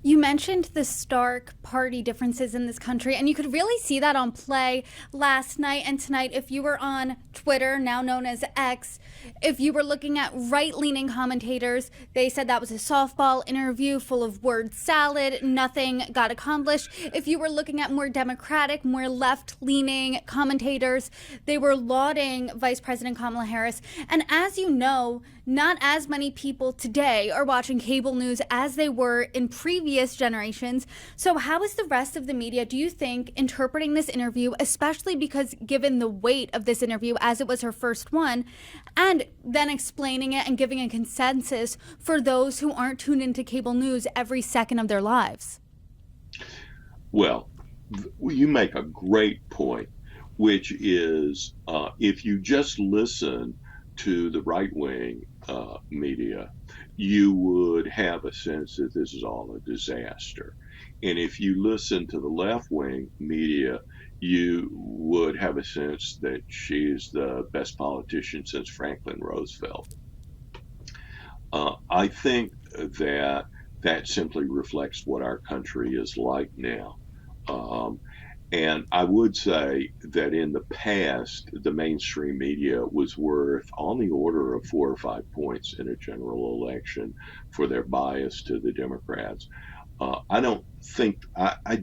You mentioned the stark party differences in this country, and you could really see that on play last night and tonight. If you were on Twitter, now known as X, if you were looking at right-leaning commentators, they said that was a softball interview full of word salad, nothing got accomplished. If you were looking at more Democratic, more left-leaning commentators, they were lauding Vice President Kamala Harris. And as you know, not as many people today are watching cable news as they were in previous generations. So how is the rest of the media, do you think, interpreting this interview, especially because given the weight of this interview as it was her first one, and then explaining it and giving a consensus for those who aren't tuned into cable news every second of their lives? Well, you make a great point, which is if you just listen to the right-wing media, you would have a sense that this is all a disaster. And if you listen to the left-wing media, you would have a sense that she's the best politician since Franklin Roosevelt. I think that that simply reflects what our country is like now. And I would say that in the past, the mainstream media was worth on the order of 4 or 5 points in a general election for their bias to the Democrats. I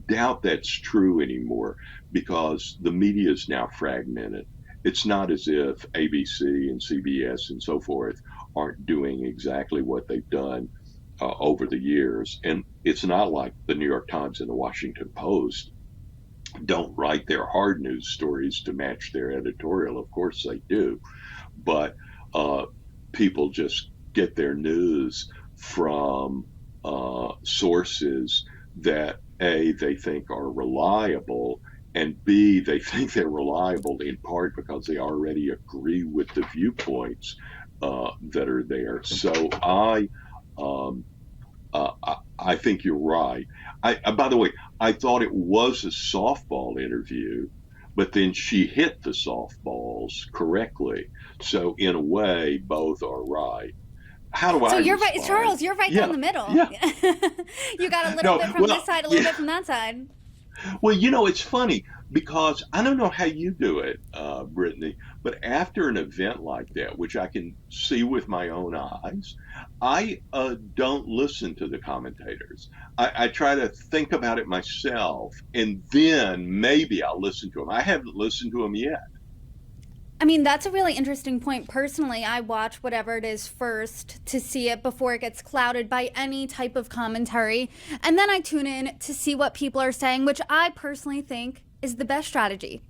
doubt that's true anymore because the media is now fragmented. It's not as if ABC and CBS and so forth aren't doing exactly what they've done over the years. And it's not like the New York Times and the Washington Post don't write their hard news stories to match their editorial. Of course they do. But people just get their news from sources that A, they think are reliable, and B, they think they're reliable in part because they already agree with the viewpoints that are there. So I think you're right. By the way, I thought it was a softball interview, but then she hit the softballs correctly. So in a way, both are right. How do I So you're respond? right, Charles, you're right down the middle. Yeah. You got a little bit from this side, a little bit from that side. Well, it's funny because I don't know how you do it, Brittany, but after an event like that, which I can see with my own eyes, I don't listen to the commentators. I try to think about it myself, and then maybe I'll listen to them. I haven't listened to them yet. I mean, that's a really interesting point. Personally, I watch whatever it is first to see it before it gets clouded by any type of commentary. And then I tune in to see what people are saying, which I personally think is the best strategy.